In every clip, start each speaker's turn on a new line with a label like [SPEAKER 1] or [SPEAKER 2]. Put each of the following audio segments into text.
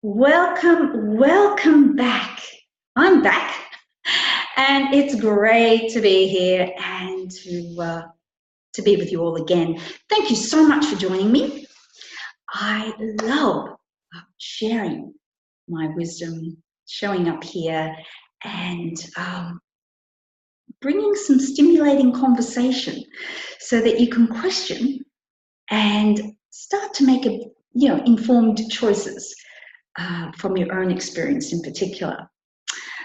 [SPEAKER 1] Welcome back. I'm back, and it's great to be here and to be with you all again. Thank you so much for joining me. I love sharing my wisdom, showing up here, and bringing some stimulating conversation so that you can question and start to make informed choices from your own experience in particular.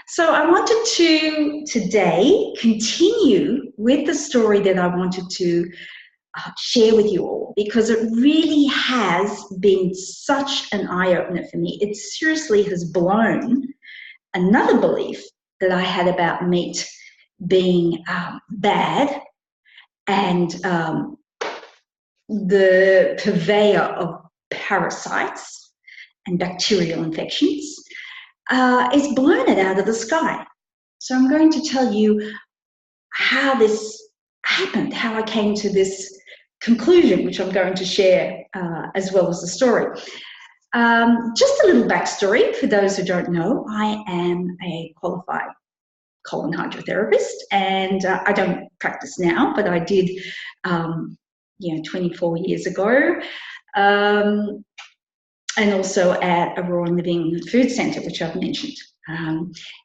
[SPEAKER 1] So I wanted to today continue with the story that I wanted to share with you all, because it really has been such an eye-opener for me. It seriously has blown another belief that I had about meat being bad and the purveyor of parasites and bacterial infections. It's blown it out of the sky. So I'm going to tell you how this happened, how I came to this conclusion, which I'm going to share as well as the story. Just a little backstory for those who don't know. I am a qualified colon hydrotherapist, and I don't practice now, but I did 24 years ago. And also at a raw and living food centre, which I've mentioned.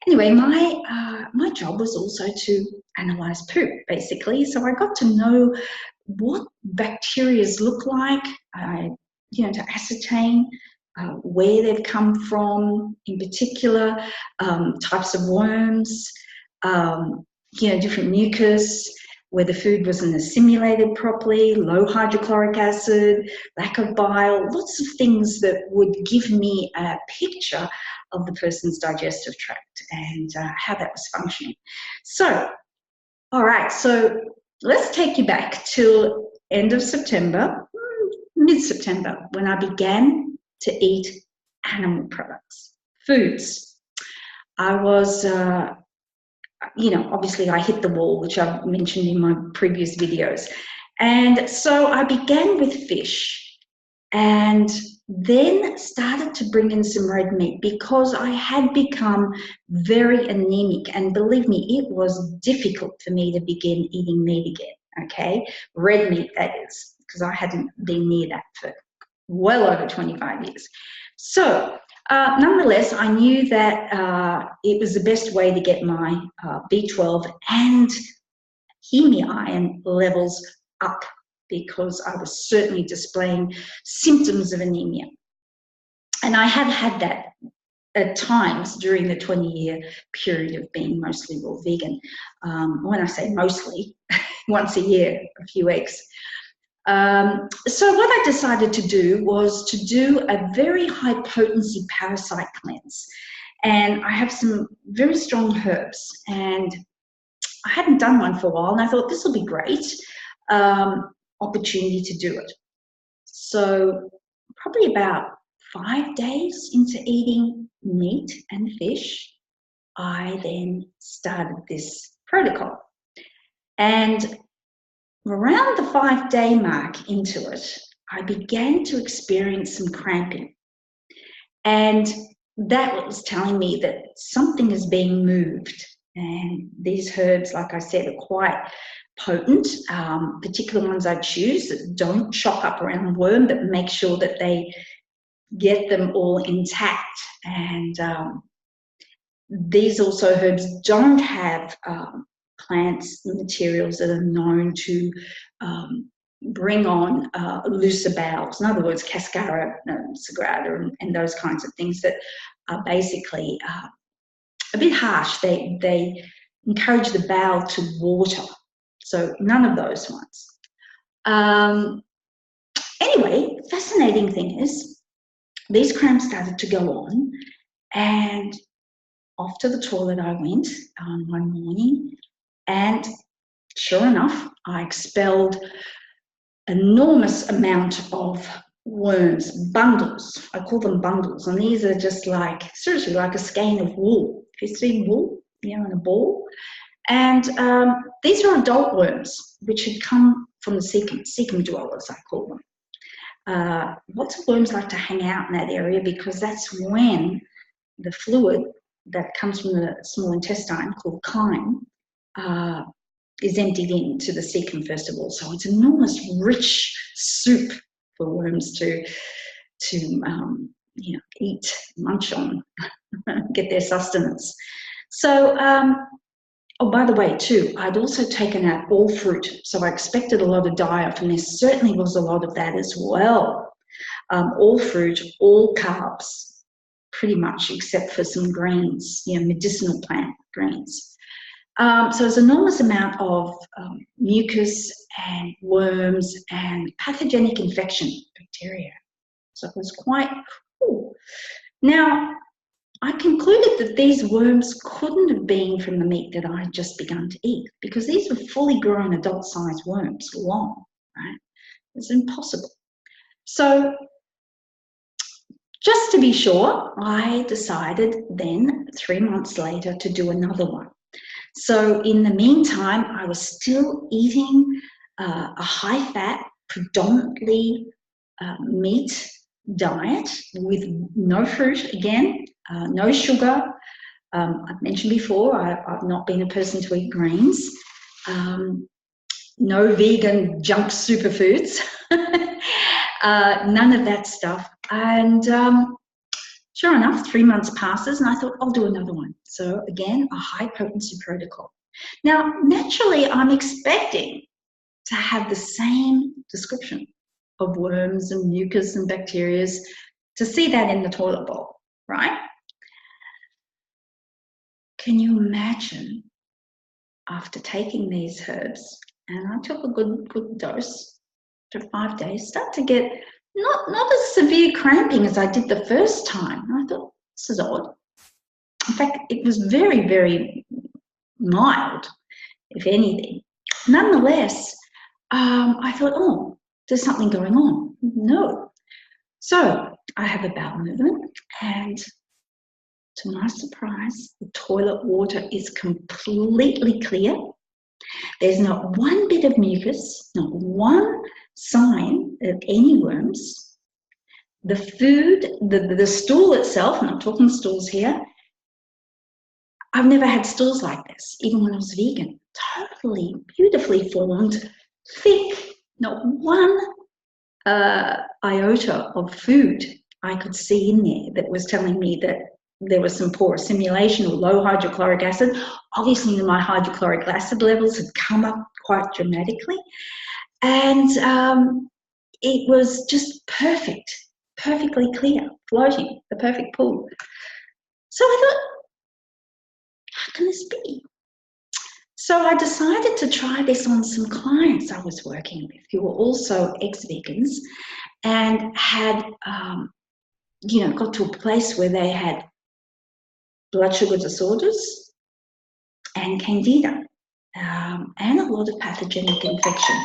[SPEAKER 1] Anyway, my job was also to analyse poop, basically. So I got to know what bacteria look like, to ascertain where they've come from, in particular, types of worms, different mucus, where the food wasn't assimilated properly, low hydrochloric acid, lack of bile, lots of things that would give me a picture of the person's digestive tract and how that was functioning. So, all right, so let's take you back till end of September, mid-September, when I began to eat animal products, foods. I was obviously I hit the wall, which I've mentioned in my previous videos. And so I began with fish and then started to bring in some red meat because I had become very anemic. And believe me, it was difficult for me to begin eating meat again, okay? Red meat, that is, because I hadn't been near that for well over 25 years. So nonetheless, I knew that it was the best way to get my B12 and heme iron levels up, because I was certainly displaying symptoms of anemia. And I have had that at times during the 20-year period of being mostly raw vegan. When I say mostly, once a year, a few weeks. So what I decided to do was to do a very high potency parasite cleanse. And I have some very strong herbs, and I hadn't done one for a while, and I thought this will be great opportunity to do it. So probably about 5 days into eating meat and fish, I then started this protocol. And around the 5-day mark into it, I began to experience some cramping. And that was telling me that something is being moved. And these herbs, like I said, are quite potent, particular ones I choose that don't chop up around the worm, but make sure that they get them all intact. And these also herbs don't have plants, materials that are known to bring on looser bowels. In other words, cascara, sagrada, and those kinds of things that are basically a bit harsh. They encourage the bowel to water. So none of those ones. Anyway, fascinating thing is these cramps started to go on, and off to the toilet I went one morning, and sure enough, I expelled enormous amount of worms, bundles. I call them bundles, and these are just like, seriously, like a skein of wool. If you see wool, in a ball. And these are adult worms, which had come from the cecum dwellers, I call them. Lots of worms like to hang out in that area because that's when the fluid that comes from the small intestine, called chyme, is emptied into the cecum first of all. So it's enormous, rich soup for worms to eat, munch on, get their sustenance. So, oh, by the way, too, I'd also taken out all fruit. So I expected a lot of die-off, and there certainly was a lot of that as well. All fruit, all carbs, pretty much, except for some greens, medicinal plant greens. So there's an enormous amount of mucus and worms and pathogenic infection, bacteria. So it was quite cool. Now, I concluded that these worms couldn't have been from the meat that I had just begun to eat, because these were fully grown adult-sized worms, long, right? It's impossible. So just to be sure, I decided then 3 months later to do another one. So in the meantime, I was still eating a high-fat, predominantly meat diet with no fruit, again, no sugar. I've mentioned before, I've not been a person to eat greens. No vegan junk superfoods. None of that stuff. And sure enough, 3 months passes and I thought, I'll do another one. So again, a high potency protocol. Now, naturally, I'm expecting to have the same description of worms and mucus and bacteria, to see that in the toilet bowl, right? Can you imagine, after taking these herbs, and I took a good dose for 5 days, start to get not as severe cramping as I did the first time. And I thought, this is odd. In fact, it was very, very mild, if anything. Nonetheless, I thought, oh, there's something going on. No. So I have a bowel movement, and to my surprise, the toilet water is completely clear. There's not one bit of mucus, not one sign of any worms. The food, the stool itself, and I'm talking stools here, I've never had stools like this, even when I was vegan. Totally beautifully formed, thick, not one iota of food I could see in there that was telling me that there was some poor assimilation or low hydrochloric acid. Obviously, my hydrochloric acid levels had come up quite dramatically. And it was just perfect, perfectly clear, floating, the perfect pool. So I thought, how can this be? So I decided to try this on some clients I was working with who were also ex-vegans and had, got to a place where they had blood sugar disorders and candida and a lot of pathogenic infection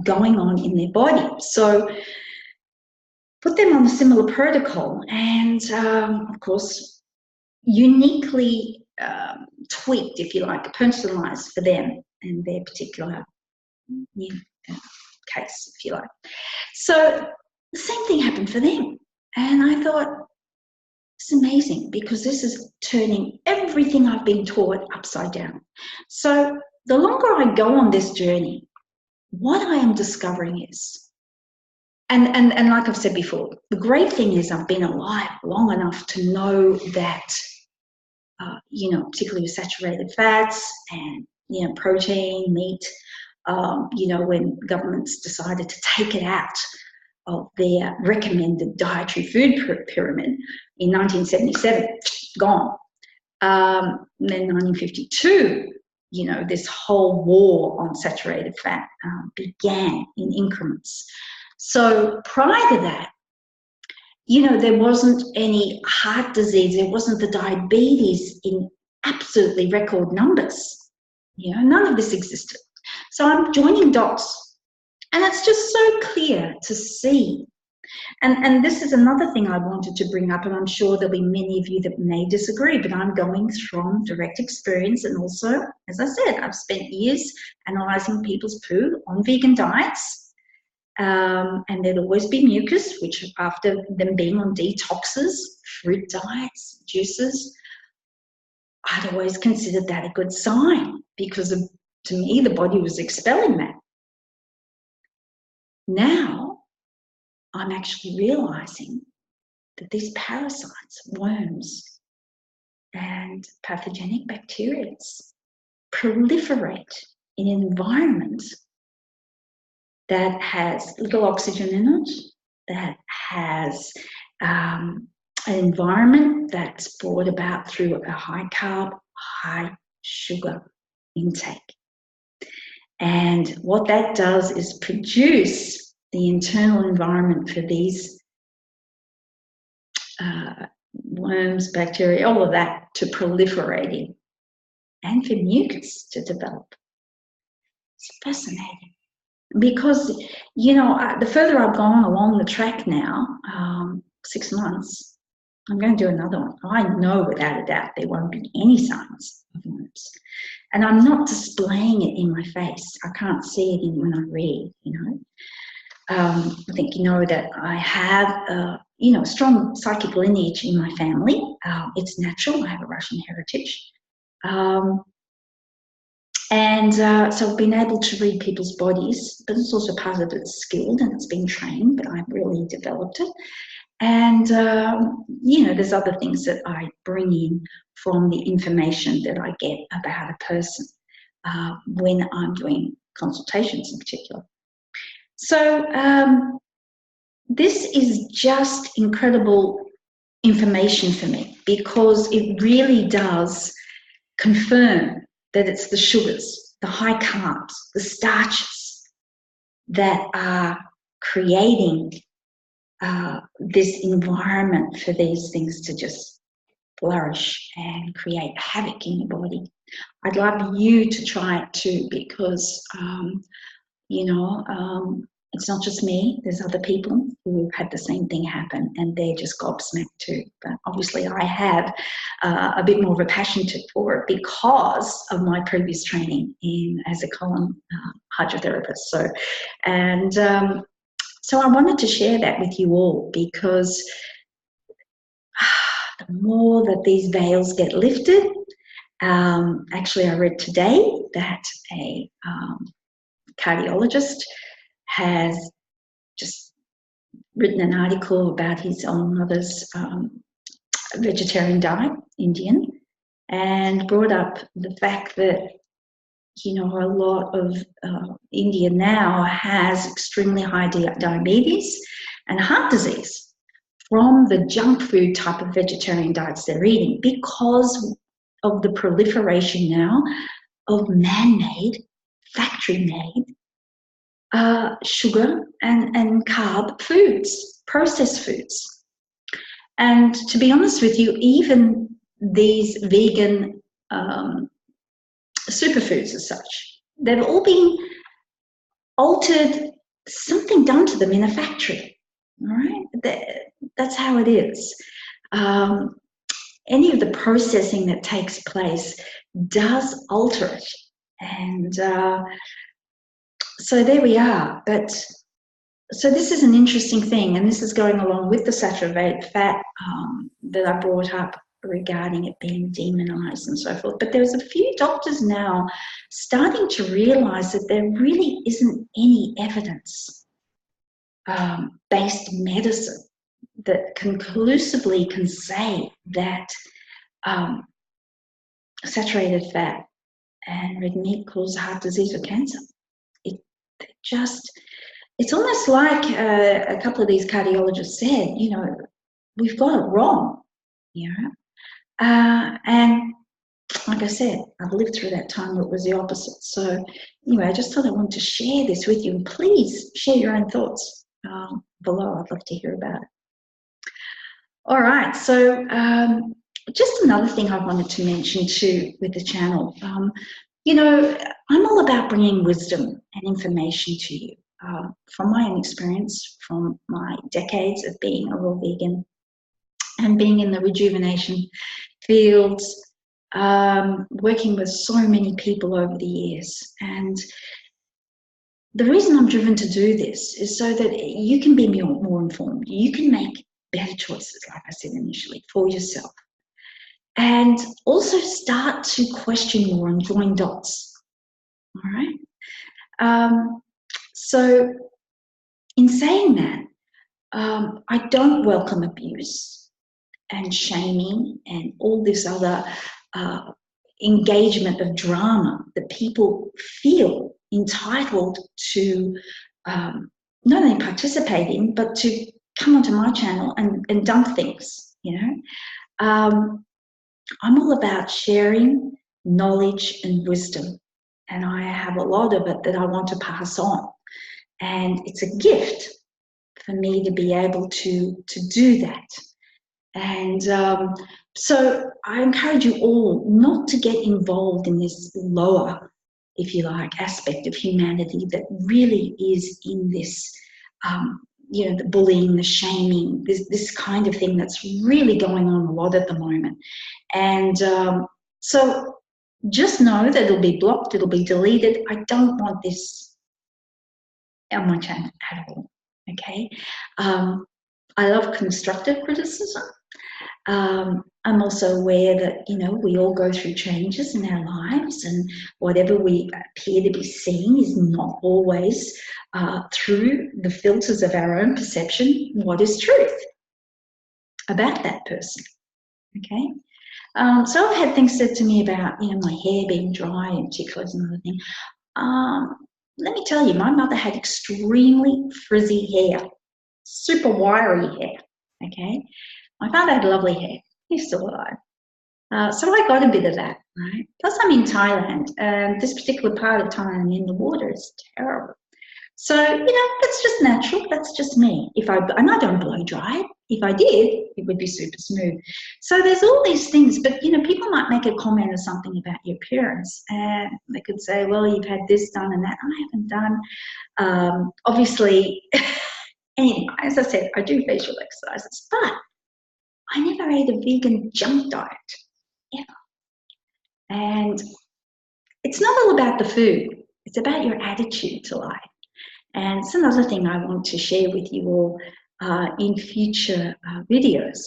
[SPEAKER 1] going on in their body. So put them on a similar protocol and, of course, uniquely tweaked, if you like, personalised for them and their particular case, if you like. So the same thing happened for them. And I thought, it's amazing, because this is turning everything I've been taught upside down. So the longer I go on this journey, what I am discovering is, and like I've said before, the great thing is I've been alive long enough to know that, particularly with saturated fats and, protein, meat, when governments decided to take it out of their recommended dietary food pyramid in 1977, gone. Then 1952, this whole war on saturated fat began in increments. So prior to that, there wasn't any heart disease, there wasn't the diabetes in absolutely record numbers. None of this existed. So I'm joining dots. And it's just so clear to see. And this is another thing I wanted to bring up, and I'm sure there'll be many of you that may disagree, but I'm going from direct experience, and also, as I said, I've spent years analysing people's poo on vegan diets, And there'd always be mucus, which after them being on detoxes, fruit diets, juices, I'd always considered that a good sign because to me, the body was expelling that. Now, I'm actually realizing that these parasites, worms, and pathogenic bacteria proliferate in an environment that has little oxygen in it, that has an environment that's brought about through a high carb, high sugar intake. And what that does is produce the internal environment for these worms, bacteria, all of that to proliferate in, and for mucus to develop. It's fascinating. Because, you know, the further I've gone along the track now, 6 months, I'm going to do another one. I know without a doubt there won't be any signs of worms. And I'm not displaying it in my face. I can't see it when I read, you know. I think you know that I have, you know, a strong psychic lineage in my family. It's natural. I have a Russian heritage. So I've been able to read people's bodies, but it's also part of it's skilled and it's been trained, but I've really developed it. And, you know, there's other things that I bring in from the information that I get about a person when I'm doing consultations in particular. So this is just incredible information for me because it really does confirm that it's the sugars, the high carbs, the starches that are creating this environment for these things to just flourish and create havoc in your body. I'd love you to try it too because, you know, it's not just me. There's other people who had the same thing happen and they're just gobsmacked too. But obviously I have a bit more of a passion for it because of my previous training as a colon hydrotherapist. So I wanted to share that with you all because the more that these veils get lifted, actually I read today that a cardiologist has just written an article about his own mother's vegetarian diet, Indian, and brought up the fact that, you know, a lot of India now has extremely high diabetes and heart disease from the junk food type of vegetarian diets they're eating because of the proliferation now of man-made, factory-made sugar and carb foods, processed foods. And to be honest with you, even these vegan superfoods as such, they've all been altered, something done to them in a factory, all right? That's how it is. Any of the processing that takes place does alter it. And so there we are. But so this is an interesting thing, and this is going along with the saturated fat that I brought up regarding it being demonized and so forth. But there's a few doctors now starting to realize that there really isn't any evidence based medicine that conclusively can say that saturated fat and red meat cause heart disease or cancer. It's almost like a couple of these cardiologists said, you know, we've got it wrong, you know. And like I said, I've lived through that time where it was the opposite. So anyway, I just thought I wanted to share this with you. And please share your own thoughts below. I'd love to hear about it. All right, so just another thing I wanted to mention too with the channel. You know, I'm all about bringing wisdom and information to you from my own experience, from my decades of being a raw vegan and being in the rejuvenation fields, working with so many people over the years. And the reason I'm driven to do this is so that you can be more informed. You can make better choices, like I said initially, for yourself. And also start to question more and join dots. All right? So in saying that, I don't welcome abuse and shaming and all this other engagement of drama that people feel entitled to not only participate in, but to come onto my channel and dump things, you know. I'm all about sharing knowledge and wisdom, and I have a lot of it that I want to pass on. And it's a gift for me to be able to do that. And so I encourage you all not to get involved in this lower, if you like, aspect of humanity that really is in this, you know, the bullying, the shaming, this kind of thing that's really going on a lot at the moment. And so just know that it'll be blocked, it'll be deleted. I don't want this on my channel at all, okay? I love constructive criticism. I'm also aware that, you know, we all go through changes in our lives, and whatever we appear to be seeing is not always through the filters of our own perception what is truth about that person, okay? So I've had things said to me about, you know, my hair being dry in particular is another thing. Let me tell you, my mother had extremely frizzy hair, super wiry hair, okay? My father had lovely hair. He's still alive. So I got a bit of that, right? Plus I'm in Thailand, and this particular part of Thailand in the water is terrible. So, you know, that's just natural. That's just me. And I don't blow dry. If I did, it would be super smooth. So there's all these things, but, you know, people might make a comment or something about your appearance, and they could say, well, you've had this done and that. I haven't done. Obviously, anyway, as I said, I do facial exercises, but I never ate a vegan junk diet, ever. And it's not all about the food. It's about your attitude to life. And it's another thing I want to share with you all in future videos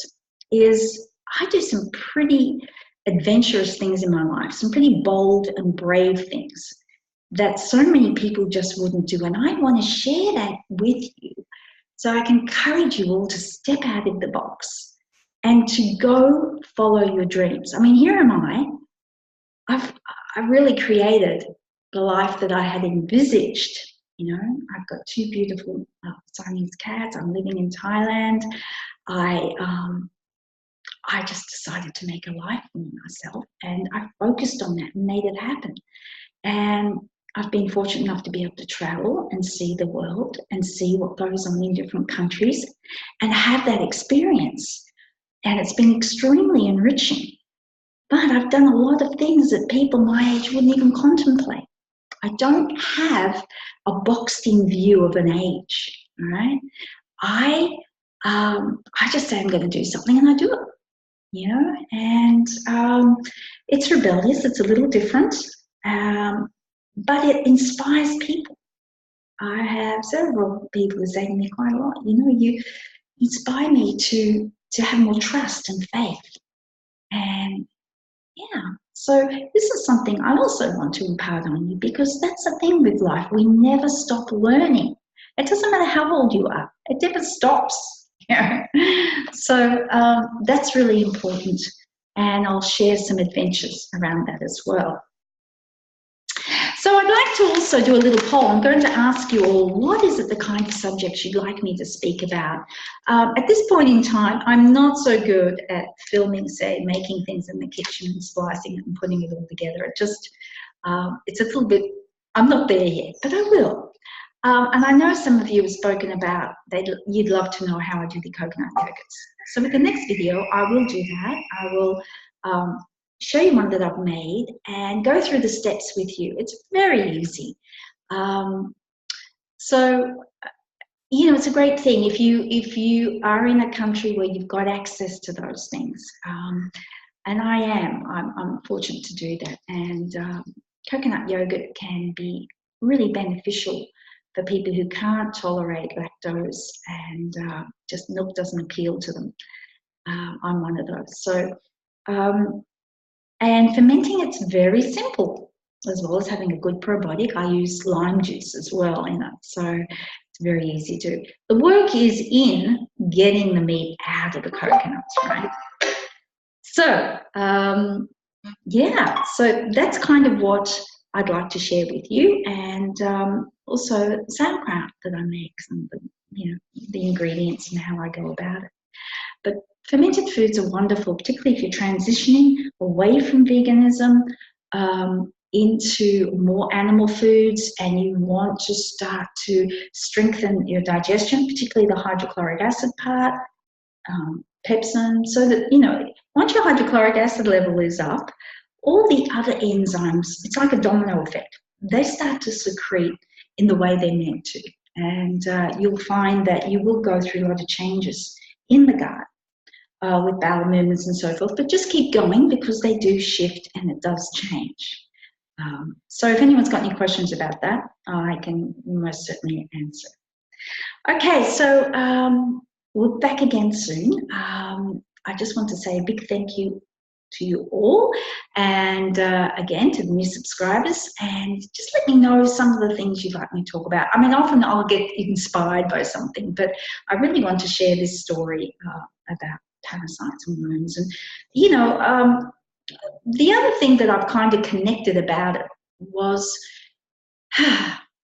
[SPEAKER 1] is I do some pretty adventurous things in my life, some pretty bold and brave things that so many people just wouldn't do. And I want to share that with you so I can encourage you all to step out of the box and to go follow your dreams. I mean, here am I. I've really created the life that I had envisaged. You know, I've got two beautiful Siamese cats. I'm living in Thailand. I just decided to make a life for myself, and I focused on that and made it happen. And I've been fortunate enough to be able to travel and see the world and see what goes on in different countries and have that experience. And it's been extremely enriching. But I've done a lot of things that people my age wouldn't even contemplate. I don't have a boxed-in view of an age, all right? I just say I'm going to do something and I do it, you know? And it's rebellious, it's a little different, but it inspires people. I have several people who say to me quite a lot, you know, you inspire me to have more trust and faith. And yeah, so this is something I also want to impart on you, because that's the thing with life. We never stop learning. It doesn't matter how old you are. It never stops. You know? So that's really important, and I'll share some adventures around that as well. So I'd like to also do a little poll. I'm going to ask you all, what is it, the kind of subjects you'd like me to speak about? At this point in time, I'm not so good at filming, say, making things in the kitchen and splicing it and putting it all together. It just, it's a little bit, I'm not there yet, but I will. And I know some of you have spoken about, you'd love to know how I do the coconut yogurts. So with the next video, I will do that. I will show you one that I've made and go through the steps with you. It's very easy. So, you know, it's a great thing if you are in a country where you've got access to those things. And I'm fortunate to do that. And coconut yogurt can be really beneficial for people who can't tolerate lactose and just milk doesn't appeal to them. I'm one of those. So, and fermenting, it's very simple, as well as having a good probiotic. I use lime juice as well in it, so it's very easy to do. The work is in getting the meat out of the coconuts, right? So, yeah, so that's kind of what I'd like to share with you, and also sauerkraut that I make, some of the, the ingredients and how I go about it. But fermented foods are wonderful, particularly if you're transitioning away from veganism into more animal foods and you want to start to strengthen your digestion, particularly the hydrochloric acid part, pepsin, so that, once your hydrochloric acid level is up, all the other enzymes, it's like a domino effect. They start to secrete in the way they're meant to. And you'll find that you will go through a lot of changes in the gut with bowel movements and so forth, but just keep going because they do shift and it does change. So if anyone's got any questions about that, I can most certainly answer. Okay, so we're back again soon. I just want to say a big thank you to you all, and again to the new subscribers, and just let me know some of the things you'd like me to talk about. I mean, often I'll get inspired by something, but I really want to share this story about parasites and worms. And the other thing that I've kind of connected about it was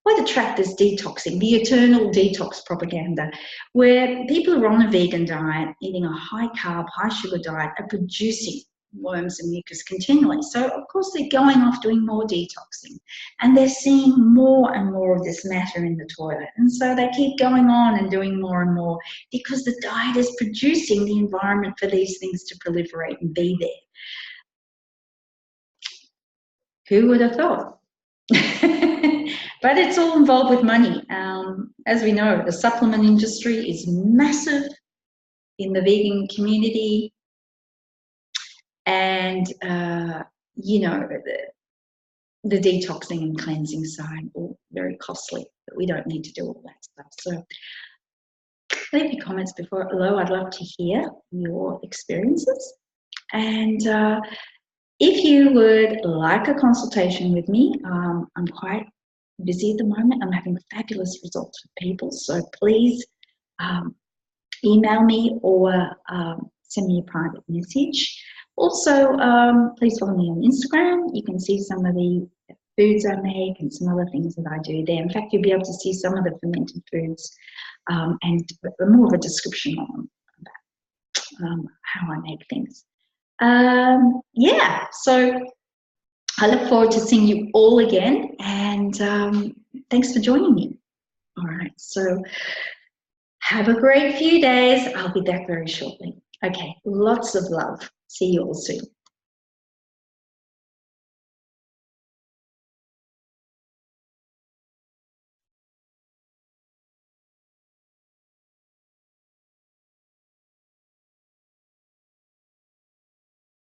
[SPEAKER 1] what attracts detoxing, the eternal detox propaganda, where people who are on a vegan diet, eating a high carb, high sugar diet, are producing worms and mucus continually. So, of course, they're going off doing more detoxing and they're seeing more and more of this matter in the toilet. And so they keep going on and doing more and more because the diet is producing the environment for these things to proliferate and be there. Who would have thought? But it's all involved with money. As we know, the supplement industry is massive in the vegan community. And, the detoxing and cleansing side, all very costly, but we don't need to do all that stuff. So leave your comments below. I'd love to hear your experiences. And if you would like a consultation with me, I'm quite busy at the moment. I'm having fabulous results with people. So please email me or send me a private message. Also, please follow me on Instagram. You can see some of the foods I make and some other things that I do there. In fact, you'll be able to see some of the fermented foods and more of a description on them about how I make things. Yeah, so I look forward to seeing you all again, and thanks for joining me. All right, so have a great few days. I'll be back very shortly. Okay, lots of love. See you all soon.